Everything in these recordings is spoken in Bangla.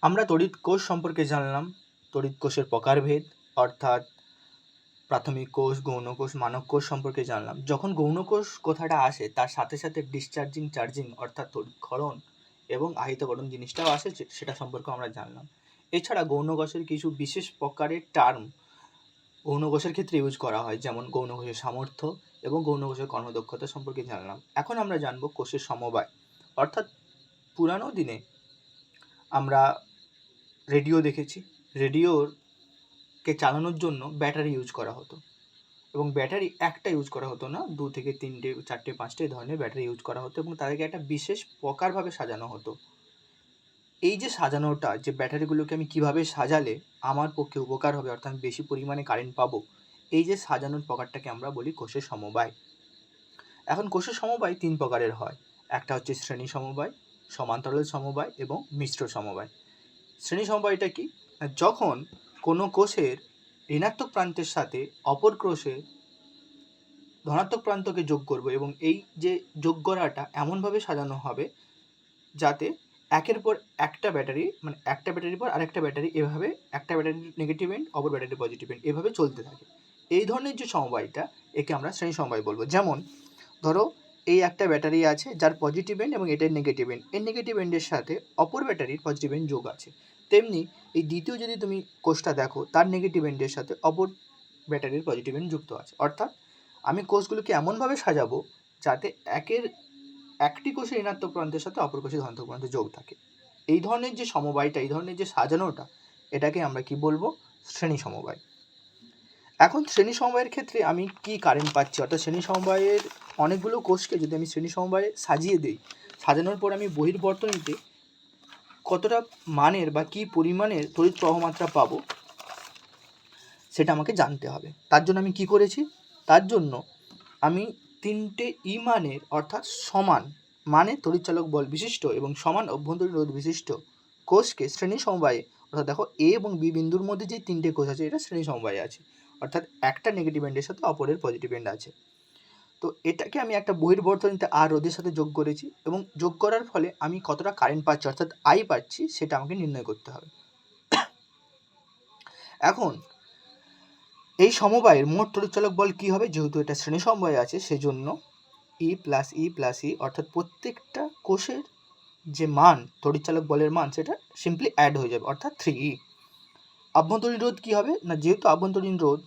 আমরা তড়িৎ কোষ সম্পর্কে জানলাম, তড়িৎ কোষের প্রকারভেদ অর্থাৎ প্রাথমিক কোষ, গৌণ কোষ, মানক কোষ সম্পর্কে জানলাম। যখন গৌণ কোষ কথাটা আসে তার সাথে সাথে ডিসচার্জিং চার্জিং অর্থাৎ তড়িৎক্ষরণ এবং আহিতকরণ জিনিসটাও আসে, সেটা সম্পর্কে আমরা জানলাম। এছাড়া গৌণ কোষের কিছু বিশেষ প্রকারের টার্ম গৌণ কোষের ক্ষেত্রে ইউজ করা হয়, যেমন গৌণ কোষের সামর্থ্য এবং গৌণ কোষের কর্মদক্ষতা সম্পর্কে জানলাম। এখন আমরা জানব কোষের সমবায় অর্থাৎ পুরানো দিনে আমরা রেডিও দেখেছি, রেডিওকে চালানোর জন্য ব্যাটারি ইউজ করা হতো এবং ব্যাটারি একটা ইউজ করা হতো না, 2 থেকে 3টে 4টে 5টে ধরনের ব্যাটারি ইউজ করা হতো এবং তাদেরকে একটা বিশেষ প্রকারভাবে সাজানো হতো। এই যে সাজানোটা, যে ব্যাটারিগুলোকে আমি কিভাবে সাজালে আমার পক্ষে উপকার হবে অর্থাৎ আমি বেশি পরিমাণে কারেন্ট পাবো, এই যে সাজানোর প্রকারটাকে আমরা বলি কোষের সমবায়। এখন কোষের সমবায় 3 প্রকারের হয়। একটা হচ্ছে শ্রেণী সমবায়, সমান্তরাল সমবায় এবং মিশ্র সমবায়। শ্রেণী সমবায়টা কি? যখন কোনো কোষের ঋণাত্মক প্রান্তের সাথে অপর কোষের ধনাত্মক প্রান্তকে যোগ করব এবং এই যে যোগ করাটা এমনভাবে সাজানো হবে যাতে একের পর একটা ব্যাটারি, মানে একটা ব্যাটারির পর আরেকটা ব্যাটারি, এভাবে একটা ব্যাটারির নেগেটিভ এন্ড অপর ব্যাটারির পজিটিভ এন্ড এভাবে চলতে থাকে। এই ধরনের যে সমবায়টা, একে আমরা শ্রেণী সমবায় বলবো। যেমন ধরো এই একটা ব্যাটারি আছে যার পজিটিভ এন্ড এবং এটার নেগেটিভ এন্ড, এই নেগেটিভ এন্ডের সাথে অপর ব্যাটারির পজিটিভ এন্ড যোগ আছে। তেমনি এই দ্বিতীয় যদি তুমি কোষটা দেখো, তার নেগেটিভ এন্ডের সাথে অপর ব্যাটারির পজিটিভ এন্ড যুক্ত আছে। অর্থাৎ আমি কোষগুলোকে এমনভাবে সাজাবো যাতে একটি কোষের ঋণাত্মক প্রান্তের সাথে অপর কোষের ধনাত্মক প্রান্তে যোগ থাকে। এই ধরনের যে সমবায়টা, এই ধরনের যে সাজানোটা, এটাকে আমরা কি বলবো? শ্রেণী সমবায়। এখন শ্রেণী সমবায়ের ক্ষেত্রে আমি কি কারেন্ট পাচ্ছি, অর্থাৎ শ্রেণী সমবায়ের অনেকগুলো কোষকে যদি আমি শ্রেণী সমবায়ে সাজিয়ে দিই, সাজানোর পর আমি বহির্বর্তনীতে কতটা মানের বা কি পরিমাণের তড়িৎ প্রবাহমাত্রা পাবো সেটা আমাকে জানতে হবে। তার জন্য আমি কি করেছি? তার জন্য আমি 3টে ই মানের অর্থাৎ সমান মানে তড়িৎচালক বল বিশিষ্ট এবং সমান অভ্যন্তরীণ রোধ বিশিষ্ট কোষকে শ্রেণী সমবায়ে, অর্থাৎ দেখো এ এবং বি বিন্দুর মধ্যে যে 3টে কোষ আছে এটা শ্রেণী সমবায়ে আছে, অর্থাৎ একটা নেগেটিভ এন্ডের সাথে অপরের পজিটিভ এন্ড আছে। তো এটাকে আমি একটা বহির্বর্তনীতে আর রোধের সাথে যোগ করেছি এবং যোগ করার ফলে আমি কতটা কারেন্ট পাচ্ছি অর্থাৎ আই পাচ্ছি সেটা আমাকে নির্ণয় করতে হবে। এখন এই সমবায়ের মোট তড়িৎচালক বল কি হবে? যেহেতু এটা শ্রেণী সমবায়ে আছে সেজন্য ই প্লাস ই প্লাস ই, অর্থাৎ প্রত্যেকটা কোষের যে মান তড়িৎচালক বলের মান সেটা সিম্পলি অ্যাড হয়ে যাবে, অর্থাৎ 3E। আভ্যন্তরীণ রোধ কি হবে না, যেহেতু আভ্যন্তরীণ রোধ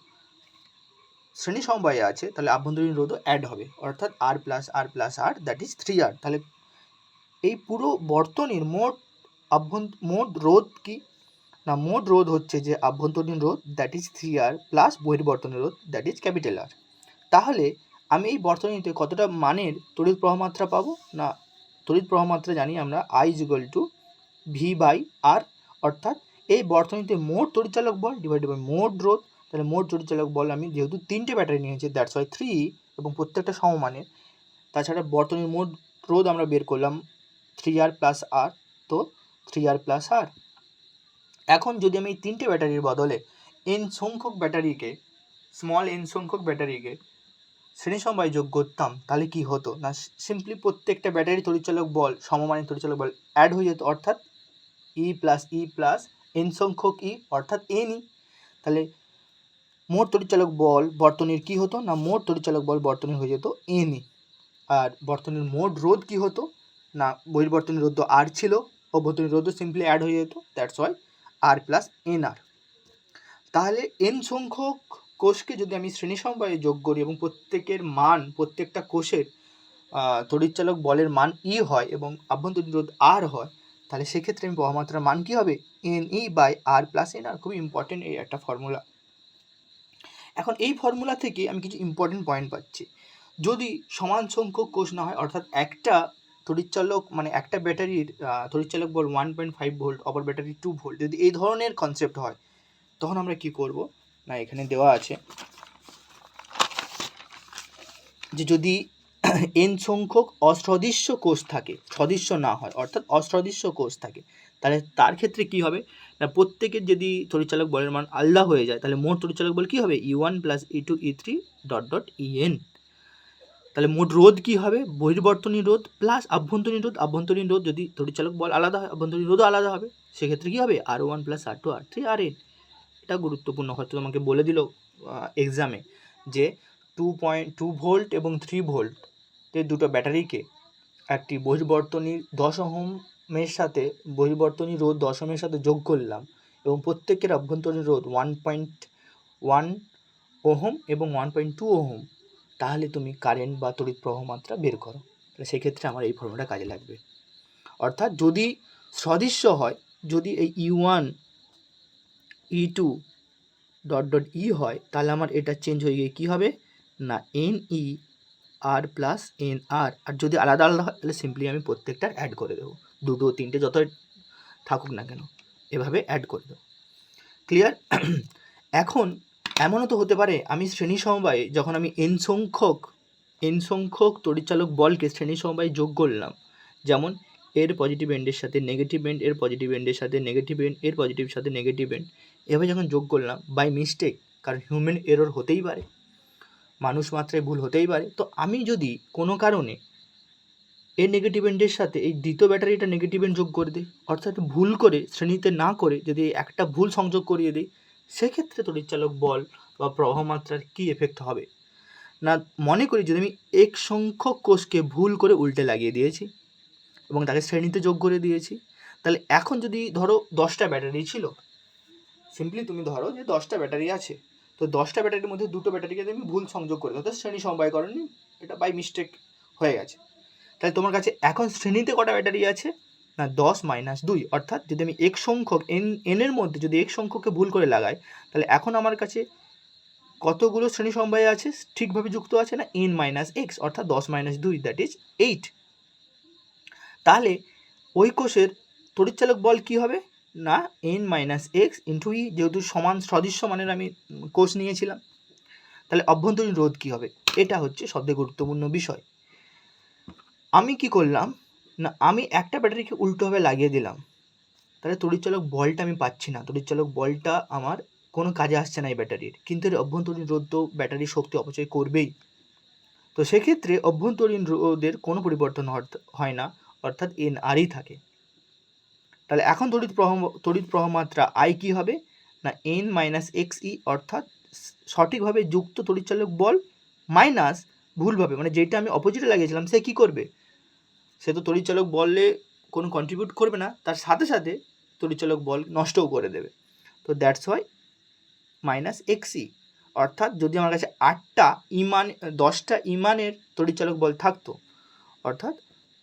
শ্রেণী সমবায়ে আছে তাহলে আভ্যন্তরীণ রোধও অ্যাড হবে, অর্থাৎ R plus R plus R that is 3R। তাহলে এই পুরো বর্তনীর মোট রোধ কি না, মোট রোধ হচ্ছে যে আভ্যন্তরীণ রোধ দ্যাট ইজ 3R প্লাস বহির্বর্তনীয় রোধ দ্যাট ইজ ক্যাপিটাল আর। তাহলে আমি এই বর্তনীতে কতটা মানের তড়িৎ প্রবাহমাত্রা পাবো না, তড়িৎ প্রবাহমাত্রা জানি আমরা I = V/R, অর্থাৎ এই বর্তনীতে মোট তড়িৎচালক বল ডিভাইডেড বাই মোট রোধ। তাহলে মোট তড়িৎচালক বল আমি যেহেতু 3টে ব্যাটারি নিয়েছি দ্যাটস ওয়াই 3 এবং প্রত্যেকটা সমমানের। তাছাড়া বর্তনীর মোট রোধ আমরা বের করলাম 3R প্লাস R, তো 3R প্লাস R। এখন যদি আমি এই 3টে ব্যাটারির বদলে n সংখ্যক ব্যাটারিকে, স্মল n সংখ্যক ব্যাটারিকে শ্রেণী সমবায়ে যোগ করতাম তাহলে কি হতো না, সিম্পলি প্রত্যেকটা ব্যাটারি তড়িৎচালক বল সমমানের তড়িৎচালক বল অ্যাড হয়ে যেত, অর্থাৎ ই প্লাস এন সংখ্যক ই অর্থাৎ এনই। তাহলে মোট তড়িৎচালক বল বর্তনীর কি হতো না, মোট তড়িৎচালক বল বর্তনীর হয়ে যেত এনই। আর বর্তনীর মোট রোধ কি হতো না, বহির্বর্তনীর রোধ তো আর ছিল, অভ্যন্তরীণ রোধও সিম্পলি অ্যাড হয়ে যেত that's Y R plus N R. তাহলে এন সংখ্যক কোষকে যদি আমি শ্রেণী সমবায়ে যোগ করি এবং প্রত্যেকের মান, প্রত্যেকটা কোষের তড়িৎচালক বলের মান ই হয় এবং আভ্যন্তরীণ রোধ আর হয়, তাহলে সেক্ষেত্রে আমি প্রবাহমাত্রার মান কী হবে? NE/R + NR। খুবই ইম্পর্টেন্ট এই একটা ফর্মুলা। এখন এই ফর্মুলা থেকে আমি কিছু ইম্পর্টেন্ট পয়েন্ট পাচ্ছি। যদি সমান সংখ্যক কোষ না হয়, অর্থাৎ একটা তড়িৎচালক মানে একটা ব্যাটারির তড়িৎচালক বল 1.5 ভোল্ট, অপর ব্যাটারি 2 ভোল্ট, যদি এই ধরনের কনসেপ্ট হয় তখন আমরা কি করব না, এখানে দেওয়া আছে যে যদি এন সংখ্যক অসদৃশ্য কোষ থাকে, সদৃশ্য না হয় অর্থাৎ অসদৃশ্য কোষ থাকে, তাহলে তার ক্ষেত্রে কি হবে না, প্রত্যেকের যদি তড়িৎচালক বলের মান আলাদা হয়ে যায় তাহলে মোট তড়িৎচালক বল কি হবে? E1 + E2 E3 ... EN। তাহলে মোট রোধ কী হবে? বহির্বর্তনী রোধ প্লাস আভ্যন্তরীণ রোধ। আভ্যন্তরীণ রোধ যদি তড়িৎচালক বল আলাদা হয়, আভ্যন্তরীণ রোধও আলাদা হবে। সেক্ষেত্রে কী হবে? R1 + R2 R3 RN। এটা গুরুত্বপূর্ণ, হয়তো তোমাকে বলে দিল এক্সামে যে 2.2 ভোল্ট এবং 3 ভোল্টের দুটো ব্যাটারিকে একটি বহির্বর্তনী 10 ওহমের সাথে বহির্বর্তনী রোধ 10 ওহমের সাথে যোগ করলাম এবং প্রত্যেকের অভ্যন্তরীণ রোধ 1.1 ওহম এবং 1.2 ওহম, তাহলে তুমি কারেন্ট বা তড়িৎ প্রবাহ মাত্রা বের করো। তাহলে সেক্ষেত্রে আমার এই ফর্মুলাটা কাজে লাগবে। অর্থাৎ যদি সদৃশ্য হয়, যদি এই E1 E2 ... E হয়, তাহলে আমার এটা চেঞ্জ হয়ে গিয়ে কী হবে না NE R + NR। আর যদি আলাদা আলাদা হয় তাহলে সিম্পলি আমি প্রত্যেকটার অ্যাড করে দেবো, দুটো তিনটে যত থাকুক না কেন এভাবে অ্যাড করে দেবো। ক্লিয়ার? এখন এমনও তো হতে পারে আমি শ্রেণী সমবায়ে যখন আমি n সংখ্যক তড়িৎচালক বলকে শ্রেণী সমবায়ে যোগ করলাম, যেমন এর পজিটিভ এন্ডের সাথে নেগেটিভ এন্ড, এর পজিটিভ এন্ডের সাথে নেগেটিভ এন্ড, এর পজিটিভ সাথে নেগেটিভ এন্ড, এভাবে যখন যোগ করলাম বাই মিস্টেক, কারণ হিউম্যান এরর হতেই পারে, মানুষ মাত্রায় ভুল হতেই পারে, তো আমি যদি কোনো কারণে এর নেগেটিভ এন্ডের সাথে এই দ্বিতীয় ব্যাটারিটা নেগেটিভ এন্ড যোগ করে দিই, অর্থাৎ ভুল করে শ্রেণীতে না করে যদি একটা ভুল সংযোগ করিয়ে দিই, সেক্ষেত্রে তড়িৎচালক বল বা প্রবাহ মাত্রার কী এফেক্ট হবে না, মনে করি যদি আমি এক সংখ্যক কোষকে ভুল করে উল্টে লাগিয়ে দিয়েছি এবং তাকে শ্রেণীতে যোগ করে দিয়েছি, তাহলে এখন যদি ধরো 10টা ব্যাটারি ছিল, সিম্পলি তুমি ধরো যে 10টা ব্যাটারি আছে, তো 10টা ব্যাটারির মধ্যে দুটো ব্যাটারিকে তুমি ভুল সংযোগ করে দাও, তো শ্রেণী সমবায়করণে এটা বাই মিস্টেক হয়ে গেছে। তাহলে তোমার কাছে এখন শ্রেণীতে কটা ব্যাটারি আছে না 10 - 2, অর্থাৎ যদি আমি এক সংখ্যক এর মধ্যে যদি এক সংখ্যককে ভুল করে লাগাই, তাহলে এখন আমার কাছে কতগুলো শ্রেণী সমবায় আছে ঠিকভাবে যুক্ত আছে না n - x, অর্থাৎ 10 - 2 দ্যাট ইজ 8। তাহলে ওই কোষের তড়িৎচালক বল কি হবে না n - x × e, যেহেতু সমান সদৃশ্য মানের আমি কোষ নিয়েছিলাম, তাহলে অভ্যন্তরীণ রোধ কি হবে? এটা হচ্ছে সবথেকে গুরুত্বপূর্ণ বিষয়। আমি কি করলাম না আমি একটা ব্যাটারিকে উল্টোভাবে লাগিয়ে দিলাম, তাহলে তড়িৎচালক বলটা আমি পাচ্ছি না, তড়িৎচালক বলটা আমার কোনো কাজে আসছে না এই ব্যাটারির, কিন্তু এর অভ্যন্তরীণ রোধ তো ব্যাটারির শক্তি অপচয় করবেই। তো সেক্ষেত্রে অভ্যন্তরীণ রোধের কোনো পরিবর্তন হয় না, অর্থাৎ NRই থাকে। তাহলে এখন তড়িৎ প্রবাহ মাত্রা I কী হবে না n - xe, অর্থাৎ সঠিকভাবে যুক্ত তড়িৎচালক বল মাইনাস ভুলভাবে, মানে যেটা আমি অপোজিটে লাগিয়েছিলাম সে কী করবে, সে তো তড়িৎচালক বলে কোনো কন্ট্রিবিউট করবে না, তার সাথে সাথে তড়িৎচালক বল নষ্টও করে দেবে। তো দ্যাটস ওয়াই -xe, অর্থাৎ যদি আমার কাছে 10টা ইমানের তড়িৎচালক বল থাকতো, অর্থাৎ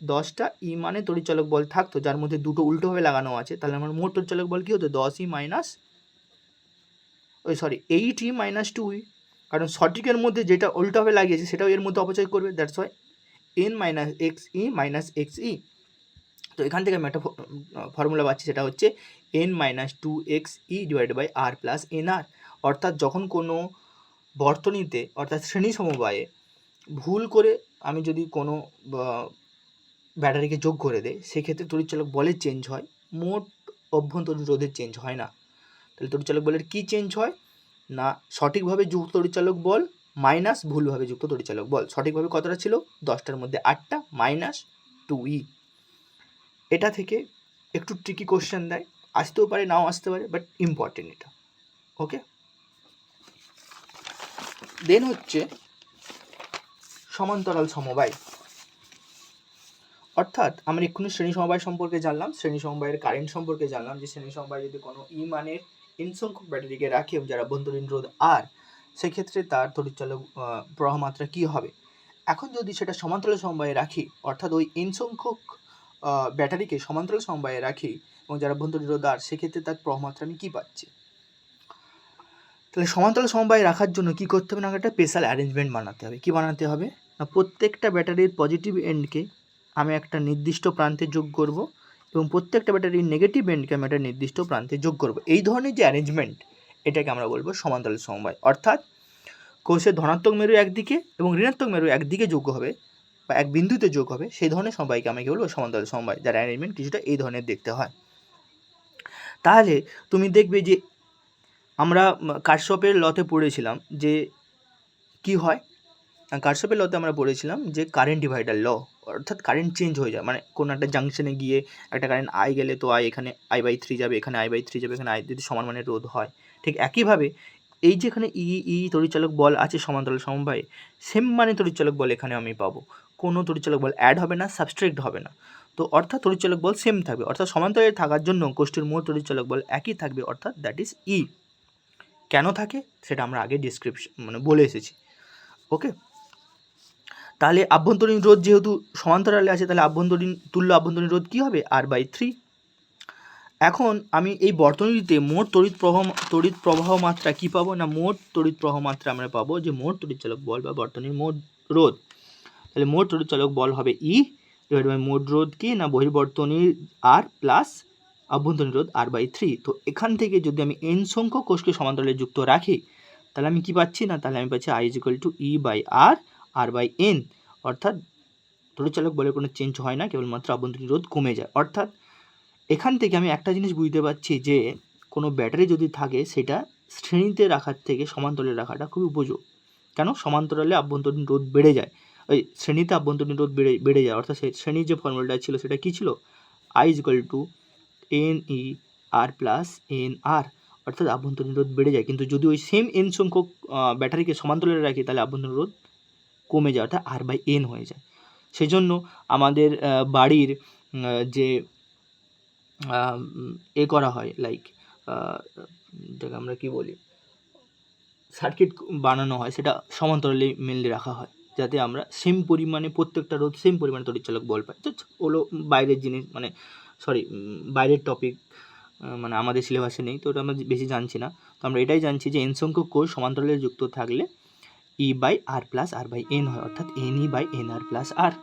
10টা ইমানের তড়িৎচালক বল থাকতো যার মধ্যে দুটো উল্টোভাবে লাগানো আছে, তাহলে আমার মোট তড়িৎচালক বল কী হতো 8e - 2e, কারণ সঠিকের মধ্যে যেটা উল্টোভাবে লাগিয়েছে সেটাও এর মধ্যে অপচয় করবে, that's why n - xe - xe। তো এখান থেকে আমি একটা ফর্মুলা পাচ্ছি, সেটা হচ্ছে n - 2xe / R + nr, অর্থাৎ যখন কোনো বর্তনীতে অর্থাৎ শ্রেণী সমবায়ে ভুল করে আমি যদি কোনো ব্যাটারিকে যোগ করে দেয়, সেক্ষেত্রে তড়িৎচালক বলের চেঞ্জ হয়, মোট অভ্যন্তরীণ রোধের চেঞ্জ হয় না। তাহলে তড়িৎচালক বলের কী চেঞ্জ হয় না সঠিকভাবে যুক্ত তড়িৎচালক বল মাইনাস ভুলভাবে যুক্ত তড়িৎচালক বল। সঠিকভাবে কতটা ছিল 10টার মধ্যে 8টা -2e। এটা থেকে একটু ট্রিকি কোশ্চেন দেয়, আসতেও পারে নাও আসতে পারে, বাট ইম্পর্টেন্ট এটা। ওকে, দেন হচ্ছে সমান্তরাল সমবায়, অর্থাৎ আমরা এক্ষুনি শ্রেণী সমবায় সম্পর্কে জানলাম, শ্রেণী সমবায়ের কারেন্ট সম্পর্কে জানলাম, যে শ্রেণী সমবায় যদি কোনো ই মানের n সংখ্যক ব্যাটারিকে রাখে যার অভ্যন্তরীণ রোধ R, সেক্ষেত্রে তার তড়িৎচালক প্রবাহ মাত্রা কী হবে। এখন যদি সেটা সমান্তরাল সমবায়ে রাখি, অর্থাৎ ওই n সংখ্যক ব্যাটারিকে সমান্তরাল সমবায়ে রাখি এবং যার অভ্যন্তরীণ রোধ R, সেক্ষেত্রে তার প্রবাহ মাত্রা আমি কী পাচ্ছি। তাহলে সমান্তরাল সমবায়ে রাখার জন্য কী করতে হবে না একটা স্পেশাল অ্যারেঞ্জমেন্ট বানাতে হবে। কী বানাতে হবে না প্রত্যেকটা ব্যাটারির পজিটিভ এন্ডকে আমি একটা নির্দিষ্ট প্রান্তে যোগ করব এবং প্রত্যেকটা ব্যাটারির নেগেটিভ এন্ডকে আমি একটা নির্দিষ্ট প্রান্তে যোগ করব। এই ধরনের যে অ্যারেঞ্জমেন্ট, এটাকে আমরা বলবো সমান্তরাল সমবায়। অর্থাৎ কোষের ধনাত্মক মেরু একদিকে এবং ঋণাত্মক মেরু একদিকে যোগ হবে বা এক বিন্দুতে যোগ হবে, সেই ধরনের সমবায়কে আমি কি বলবো সমান্তরাল সমবায়, যার অ্যারেঞ্জমেন্ট কিছুটা এই ধরনের দেখতে হয়। তাহলে তুমি দেখবে যে আমরা কারশফের লতে পড়েছিলাম যে কি হয় কারশফের লতে আমরা পড়েছিলাম যে কারেন্ট ডিভাইডার ল, অর্থাৎ কারেন্ট চেঞ্জ হয়ে যায়, মানে কোনো একটা জাংশনে গিয়ে একটা কারেন্ট আই গেলে তো আই এখানে I/3 যাবে, এখানে I/3 যাবে, এখানে আই যদি সমান মানের রোধ হয়, ঠিক একইভাবে এই যে এখানে ই তড়িৎচালক বল আছে সমান্তরাল সমবায়ে, সেম মানে তড়িৎচালক বল এখানে আমি পাবো, কোনো তড়িৎচালক বল অ্যাড হবে না, সাবস্ট্রেক্ট হবে না, তো অর্থাৎ তড়িৎচালক বল সেম থাকবে, অর্থাৎ সমান্তরালে থাকার জন্য কোষ্ঠীর মোট তড়িৎচালক বল একই থাকবে, অর্থাৎ দ্যাট ইজ ই। কেন থাকে সেটা আমরা আগে ডিসক্রিপশন মানে বলে এসেছি। ওকে, তাহলে আভ্যন্তরীণ রোধ যেহেতু সমান্তরালে আছে, তাহলে তুল্য আভ্যন্তরীণ রোধ কী হবে? R/3। এখন আমি এই বর্তনীতে মোট তড়িৎ প্রবাহ মাত্রা কী পাবো না, মোট তড়িৎ প্রবাহ মাত্রা আমরা পাবো যে মোট তড়িৎচালক বল বা বর্তনীর মোট রোধ, তাহলে মোট তড়িৎচালক বল হবে ই ডিভাইড বাই মোট রোধ কি না বহির্বর্তনীর আর প্লাস আভ্যন্তরীণ রোধ R/3। তো এখান থেকে যদি আমি n সংখ্যক কোষকে সমান্তরালে যুক্ত রাখি, তাহলে আমি কি পাচ্ছি না, তাহলে আমি পাচ্ছি I = E/R R/N, অর্থাৎ তড়িৎচালক বলের কোনো চেঞ্জ হয় না, কেবলমাত্র আভ্যন্তরীণ রোধ কমে যায়। অর্থাৎ এখান থেকে আমি একটা জিনিস বুঝতে পারছি যে কোনো ব্যাটারি যদি থাকে সেটা শ্রেণীতে রাখার থেকে সমান্তরালে রাখাটা খুবই উপযোগ। কেন? সমান্তরালে আভ্যন্তরীণ রোধ বেড়ে যায়, ওই শ্রেণীতে আভ্যন্তরীণ রোধ বেড়ে যায়, অর্থাৎ সেই শ্রেণীর যে ফর্মুলাটা ছিল সেটা কী ছিল? I = NER + NR, অর্থাৎ আভ্যন্তরীণ রোধ বেড়ে যায়। কিন্তু যদি ওই সেম n সংখ্যক ব্যাটারিকে সমান্তরালে রাখি তাহলে আভ্যন্তরীণ রোধ কমে যায়, অর্থাৎ R/N হয়ে যায়। সেজন্য আমাদের বাড়ির যে করা হয়, লাইক যেটাকে আমরা কী বলি, সার্কিট বানানো হয়, সেটা সমান্তরালে মেনলি রাখা হয়, যাতে আমরা সেম পরিমাণে প্রত্যেকটা রোধ সেম পরিমাণে তড়িৎচালক বল পাই। তো ওগুলো বাইরের জিনিস, মানে বাইরের টপিক, মানে আমাদের সিলেবাসে নেই, তো ওটা আমরা বেশি জানছি না। তো আমরা এটাই জানছি যে n সংখ্যক কোষ সমান্তরালে যুক্ত থাকলে E/R + R/N হয়, অর্থাৎ NE/NR + R।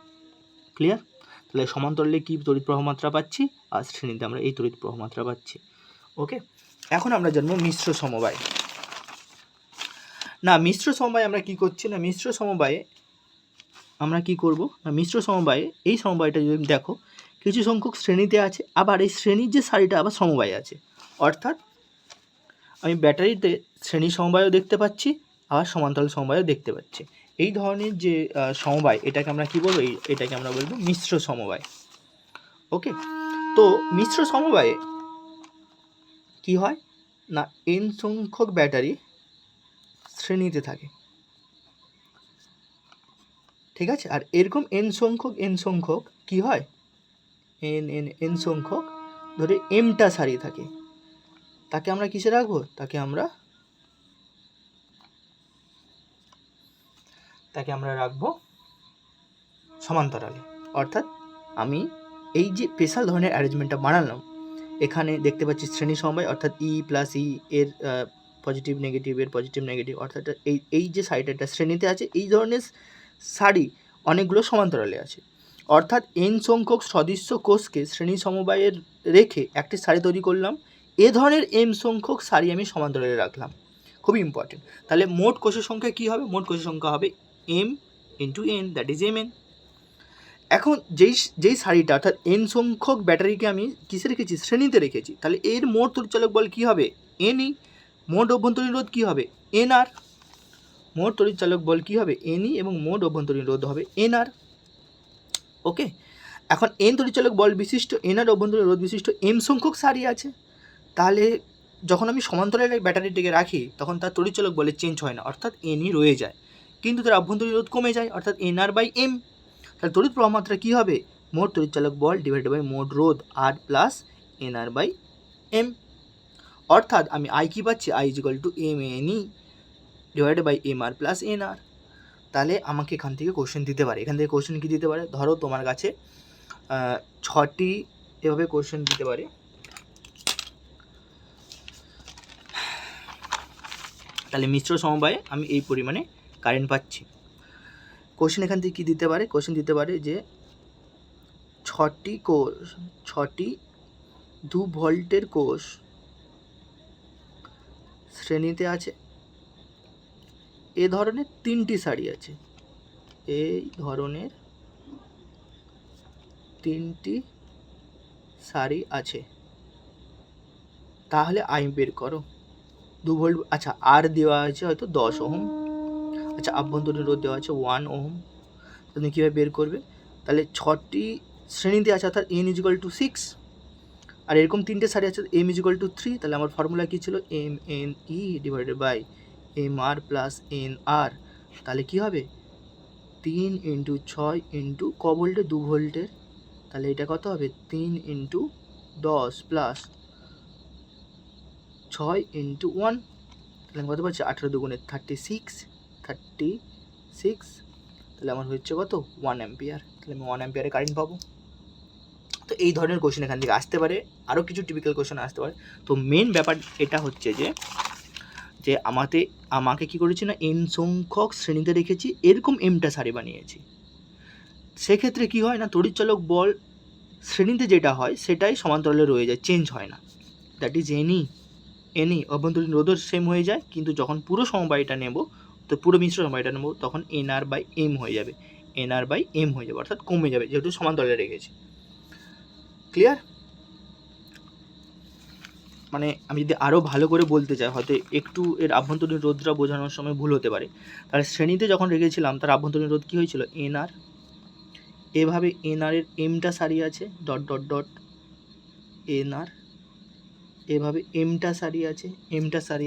ক্লিয়ার? তাহলে সমান্তরালে কি তড়িৎ প্রবাহ মাত্রা পাচ্ছি, আর শ্রেণীতে আমরা এই তড়িৎ প্রবাহ মাত্রা পাচ্ছি। ওকে, এখন আমরা জানবো মিশ্র সমবায়। না, মিশ্র সমবায়ে আমরা কি করছি না, মিশ্র সমবায়ে আমরা কি করব না, মিশ্র সমবায়ে এই সমবায়টা যদি দেখো কিছু সংখ্যক শ্রেণীতে আছে, আবার এই শ্রেণীর যে সারিটা আবার সমবায়ে আছে, অর্থাৎ আমি ব্যাটারিতে শ্রেণী সমবায়ও দেখতে পাচ্ছি, আবার সমান্তরাল সমবায়ও দেখতে পাচ্ছি। এই ধরনের যে সমবায়, এটাকে আমরা কি বলবো, এটাকে আমরা বলবো মিশ্র সমবায়। ওকে, তো মিশ্র সমবায়ে কি হয় না, n সংখ্যক ব্যাটারি শ্রেণীতে থাকে, ঠিক আছে, আর এরকম n সংখ্যক কি হয়, n সংখ্যক ধরে mটা সারি থাকে, তাকে আমরা কিসে রাখবো, তাকে আমরা রাখবো সমান্তরালে। অর্থাৎ আমি এই যে স্পেশাল ধরনের অ্যারেঞ্জমেন্টটা বানালাম, এখানে দেখতে পাচ্ছি শ্রেণী সমবায়, অর্থাৎ E + E এর পজিটিভ নেগেটিভ, অর্থাৎ এই যে সারিটা শ্রেণীতে আছে, এই ধরনের সারি অনেকগুলো সমান্তরালে আছে, অর্থাৎ n সংখ্যক সদস্য কোষকে শ্রেণী সমবায়ে রেখে একটি সারি তৈরি করলাম, এ ধরনের m সংখ্যক সারি আমি সমান্তরালে রাখলাম। খুবই ইম্পর্টেন্ট। তাহলে মোট কোষের সংখ্যা কী হবে, মোট কোষের সংখ্যা হবে m × n, that is mn। এখন যেই সারিটা অর্থাৎ n সংখ্যক ব্যাটারিকে আমি কিসে রেখেছি, শ্রেণীতে রেখেছি, তাহলে এর মোট তড়িৎচালক বল কী হবে, NE। মোট অভ্যন্তরীণ রোধ কী হবে, NR। মোট তড়িৎচালক বল কী হবে, NE, এবং মোট অভ্যন্তরীণ রোধ হবে NR। ওকে, এখন n তড়িৎচালক বল বিশিষ্ট, NR অভ্যন্তরীণ রোধ বিশিষ্ট m সংখ্যক সারি আছে, তাহলে যখন আমি সমান্তরালে ব্যাটারিটিকে রাখি তখন তার তড়িৎচালক বলের চেঞ্জ হয় না, অর্থাৎ NE রয়ে যায়, কিন্তু তার অভ্যন্তরীণ রোধ কমে যায়, অর্থাৎ NR/M। তাহলে তড়িৎ প্রবাহ মাত্রা কী হবে, মোট তড়িৎচালক বল ডিভাইডেড বাই মোট রোধ R + NR/M। অর্থাৎ আমি I কী পাচ্ছি, I = MNE divided by MR + NR। তাহলে আমাকে এখান থেকে কোশ্চেন দিতে পারে, এখান থেকে কোশ্চেন কী দিতে পারে, ধরো তোমার কাছে 6টি এভাবে কোশ্চেন দিতে পারে, তাহলে মিশ্র সমবায়ে আমি এই পরিমাণে কারেন্ট পাচ্ছি। কোশ্চেন এখান থেকে কী দিতে পারে, কোশ্চেন দিতে পারে যে 6টি 2 ভোল্টের কোষ শ্রেণীতে আছে, এ ধরনের 3টি সারি আছে, এই ধরনের 3টি সারি আছে, তাহলে I বের করো। 2 ভোল্ট, আচ্ছা আর দেওয়া আছে হয়তো 10 ওহম, আচ্ছা, আভ্যন্তরীণ রোধ দেওয়া আছে 1 ওহম। তুমি কীভাবে বের করবে? তাহলে 6টি শ্রেণীতে আছে, অর্থাৎ n = 6, আর এরকম 3টে সারি আছে, m = 3। তাহলে আমার ফর্মুলা কী ছিল? mne divided by mr plus nr। তাহলে কী হবে? 3 × 6 × ক ভোল্টের? 2 ভোল্টের। তাহলে এটা কত হবে? 3 × 10 প্লাস 6 × 1। তাহলে আমি কত পাচ্ছি? 18 দুগুণে 36। তাহলে আমার হচ্ছে কত? 1 অ্যাম্পিয়ার। তাহলে আমি 1 অ্যাম্পিয়ারে কারেন্ট পাবো। তো এই ধরনের কোশ্চেন এখান থেকে আসতে পারে, আরও কিছু টিপিক্যাল কোশ্চেন আসতে পারে। তো মেন ব্যাপার এটা হচ্ছে যে আমাকে কী করেছি না, n সংখ্যক শ্রেণীতে রেখেছি, এরকম mটা সারি বানিয়েছি। সেক্ষেত্রে কী হয় না, তড়িৎচালক বল শ্রেণীতে যেটা হয় সেটাই সমান্তরালে রয়ে যায়, চেঞ্জ হয় না। দ্যাট ইজ এনি অভ্যন্তরীণ রোধও সেম হয়ে যায়, কিন্তু যখন পুরো সমবায়টা নেব, তো পুরো মিশ্র সমবায়টা নেব, তখন nr/m হয়ে যাবে, nr/m হয়ে যাবে, অর্থাৎ কমে যাবে, যেহেতু সমান্তরালে রেখেছি। ক্লিয়ার? মানে আমি যদি আরও ভালো করে বলতে চাই, হয়তো একটু এর আভ্যন্তরীণ রোধটা বোঝানোর সময় ভুল হতে পারে। তাহলে শ্রেণীতে যখন রেখেছিলাম তার আভ্যন্তরীণ রোধ কী হয়েছিল? nr। এভাবে nr-এর mটা সারি আছে, ডট ডট ডট nr। এভাবে mটা সারি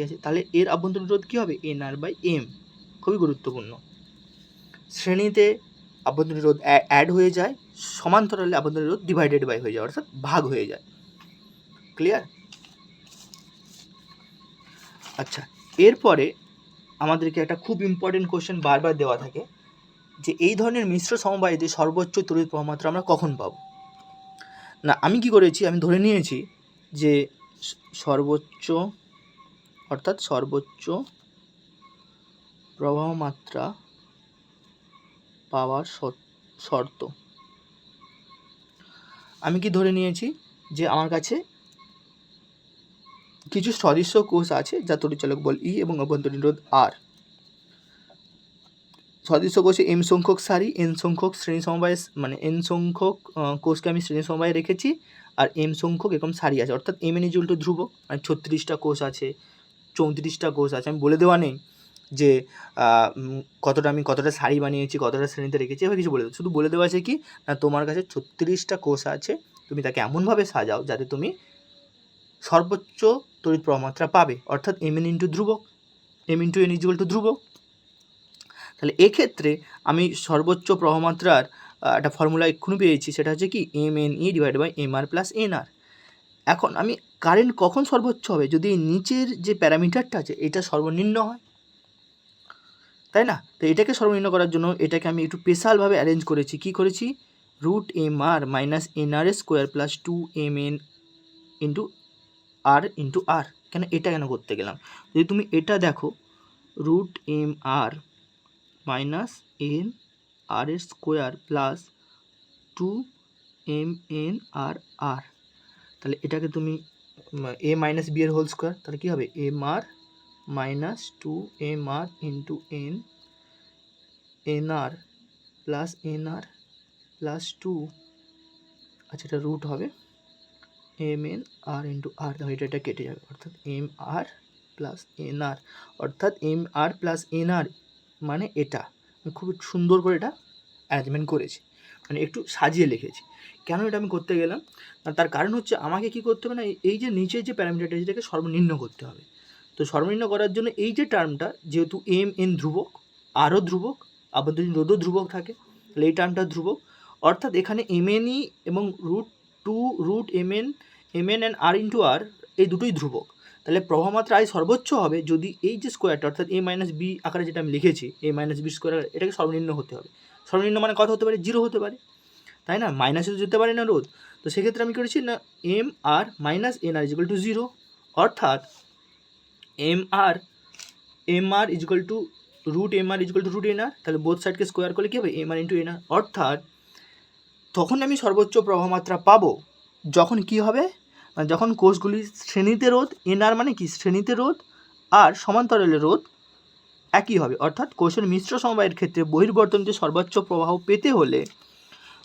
আছে, তাহলে এর আভ্যন্তরীণ রোধ কী হবে? nr/m। খুবই গুরুত্বপূর্ণ। শ্রেণীতে আভ্যন্তরীণ রোধ অ্যাড হয়ে যায়, সমান্তরালে আভ্যন্তরীণ রোধ ডিভাইডেড বাই হয়ে যায়, অর্থাৎ ভাগ হয়ে যায়। ক্লিয়ার? আচ্ছা, এরপরে আমাদেরকে একটা খুব ইম্পর্টেন্ট কোশ্চেন বারবার দেওয়া থাকে, যে এই ধরনের মিশ্র সমবায়তে সর্বোচ্চ তড়িৎ প্রবাহমাত্রা আমরা কখন পাব? না, আমি কি করেছি, আমি ধরে নিয়েছি যে সর্বোচ্চ প্রবাহমাত্রা পাওয়ার শর্ত। আমি কি ধরে নিয়েছি যে আমার কাছে কিছু সদৃশ্য কোষ আছে, যা তড়িৎচালক বল E এবং অভ্যন্তরীণ রোধ R। সদৃশ্য কোষে m সংখ্যক সারি, n সংখ্যক শ্রেণী সমবায়, মানে n সংখ্যক কোষকে আমি শ্রেণী সমবায়ে রেখেছি, আর m সংখ্যক এরকম সারি আছে, অর্থাৎ mn = ধ্রুবক। মানে 36টা কোষ আছে, 34টা কোষ আছে, আমি বলে দেওয়া নেই যে আমি কতটা সারি বানিয়েছি, কতটা শ্রেণীতে রেখেছি, এভাবে কিছু বলে দেবো। শুধু বলে দেওয়া আছে কি না, তোমার কাছে 36টা কোষ আছে, তুমি তাকে এমনভাবে সাজাও যাতে তুমি সর্বোচ্চ তড়িৎ প্রবাহমাত্রা পাবে, অর্থাৎ mn × ধ্রুবক, m × n = ধ্রুবক। তাহলে এক্ষেত্রে আমি সর্বোচ্চ প্রবাহমাত্রার একটা ফর্মুলা এক্ষুনি পেয়েছি, সেটা হচ্ছে কি mne divided by mr plus nr। এখন আমি কারেন্ট কখন সর্বোচ্চ হবে? যদি নিচের যে প্যারামিটারটা আছে এটা সর্বনিম্ন হয়, তাই না? তো এটাকে সর্বনিম্ন করার জন্য এটাকে আমি একটু স্পেশালভাবে অ্যারেঞ্জ করেছি। কি করেছি? √mr minus nr² plus 2mn into r। কেন এটা করতে গেলাম? যদি তুমি এটা দেখো, √mr minus nr² plus 2mnr, তাহলে এটাকে তুমি a মাইনাস b এর হোল স্কোয়ার, তাহলে কী হবে? mr minus 2mr into nr plus nr plus 2, আচ্ছা এটা রুট হবে mn r ইন্টু r, তাহলে এটা কেটে যাবে, অর্থাৎ mr প্লাস nr, অর্থাৎ mr প্লাস nr মানে এটা। আমি খুব সুন্দর করে এটা অ্যারেঞ্জমেন্ট করেছি, মানে একটু সাজিয়ে লিখেছি। কেন এটা আমি করতে গেলাম? তার কারণ হচ্ছে আমাকে কি করতে হবে না, এই যে নিচের যে প্যারামিটারটা যেটাকে সর্বনিম্ন করতে হবে। তো সর্বনিম্ন করার জন্য এই যে টার্মটা, যেহেতু mn ধ্রুবক, আরও ধ্রুবক, আভ্যন্তরীণ রোধও ধ্রুবক থাকে, তাহলে এই টার্মটা ধ্রুবক, অর্থাৎ এখানে mne এবং √mn and r into r এই দুটোই ধ্রুবক। তাহলে প্রবাহমাত্রা I সর্বোচ্চ হবে যদি এই যে স্কোয়ারটা, অর্থাৎ a মাইনাস b আকারে যেটা আমি লিখেছি, a মাইনাস বি স্কোয়ার, এটাকে সর্বনিম্ন হতে হবে। সর্বনিম্ন মানে কত হতে পারে? 0 হতে পারে, তাই না? মাইনাসে তো যেতে পারে না রোধ। তো সেক্ষেত্রে আমি করেছি না mr মাইনাস nr = 0, অর্থাৎ mr √mr তাহলে বোথ সাইডকে স্কোয়ার করলে কী হবে? mr ইন্টু nr, অর্থাৎ তখন আমি সর্বোচ্চ প্রবাহমাত্রা পাবো যখন কি হবে, যখন কোষগুলির শ্রেণীতে রোধ, nr মানে কি শ্রেণীতে রোধ, আর সমান্তরালে রোধ একই হবে। অর্থাৎ কোষের মিশ্র সমবায়ের ক্ষেত্রে বহির্বর্তনীতে সর্বোচ্চ প্রবাহ পেতে হলে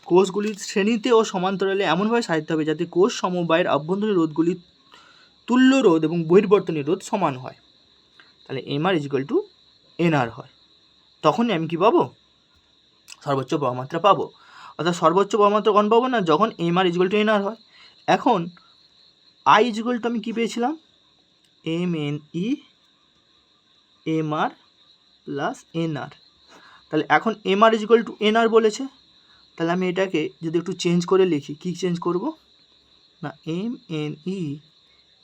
কোষগুলির শ্রেণীতে ও সমান্তরালে এমনভাবে সাজাতে হবে যাতে কোষ সমবায়ের অভ্যন্তরীণ রোধগুলির তুল্য রোধ এবং বহির্বর্তনীয় রোধ সমান হয়। তাহলে mr = nr হয়। তখনই আমি কী পাবো, সর্বোচ্চ প্রবাহ মাত্রা পাবো। অর্থাৎ সর্বোচ্চ প্রবাহ মাত্রা কখন পাবো না, যখন M R equal to N R হয়। এখন আই ইজুয়াল টু আমি কী পেয়েছিলাম, M N E M R plus N R. তাহলে এখন M R equal to N R বলেছে, তাহলে আমি এটাকে যদি একটু চেঞ্জ করে লিখি, কী চেঞ্জ করব না, M N E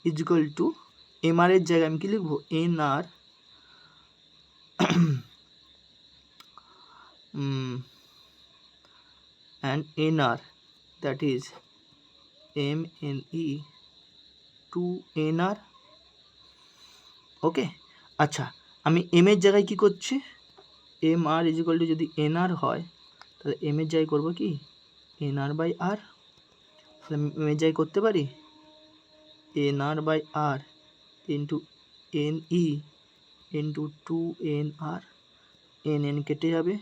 equal to M R এর জায়গায় আমি কী লিখবো, N R and nr, that is mne to nr। Okay, আচ্ছা আমি এম এর জায়গায় কী করছি, এম আর ইজিক্যাল টু যদি এন আর হয় তাহলে এম এর জায়গায় করবো কি, এন আর বাই আর। তাহলে এম এর জায়গায় করতে পারি N R by R into N E into two N R, N N কেটে যাবে,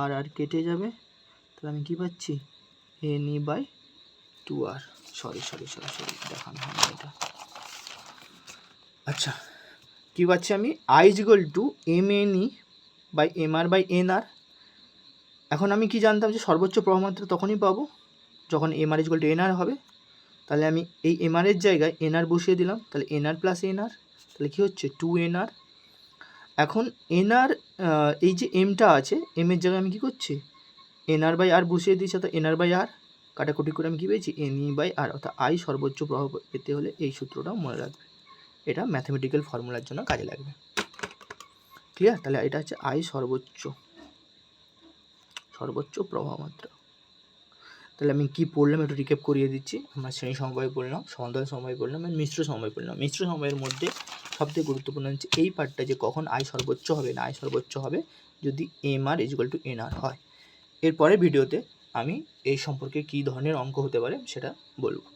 আর আর কেটে যাবে, তাহলে আমি কী পাচ্ছি, N E by two R. Sorry দেখানো হয় না এটা। আচ্ছা কী পাচ্ছি আমি, I equal to M N E by M R by N R. এখন আমি কি জানতাম যে সর্বোচ্চ প্রবাহ মাত্রা তখনই পাবো যখন M R equal two N আর হবে। তাহলে আমি এই এম আর এর জায়গায় এন আর বসিয়ে দিলাম, তাহলে এন আর প্লাস এন আর, তাহলে কী হচ্ছে টু এন আর। এখন এন আর এই যে এমটা আছে, এম এর জায়গায় আমি কী করছি, এন আর বাই আর বসিয়ে দিয়েছি, অর্থাৎ এন আর বাই আর কাটাকুটি করে আমি কী পেয়েছি, এন ই বাই আর। অর্থাৎ আই সর্বোচ্চ প্রবাহ পেতে হলে এই সূত্রটাও মনে রাখবে, এটা ম্যাথমেটিক্যাল ফর্মুলার জন্য কাজে লাগবে। ক্লিয়ার? তাহলে এটা হচ্ছে আই সর্বোচ্চ প্রবাহ মাত্রা। তাহলে আমি কী পড়লাম একটু রিক্যাপ করিয়ে দিচ্ছি। আমরা শ্রেণী সমবায় পড়লাম, সমান্তরাল সমবায় পড়লাম, মিশ্র সমবায় পড়লাম। মিশ্র সমবায়ের মধ্যে সবথেকে গুরুত্বপূর্ণ হচ্ছে এই পার্টটা, যে কখন আই সর্বোচ্চ হবে না, আই সর্বোচ্চ হবে যদি M R equal two N R হয়। এরপরের ভিডিওতে আমি এই সম্পর্কে কী ধরনের অঙ্ক হতে পারে সেটা বলবো।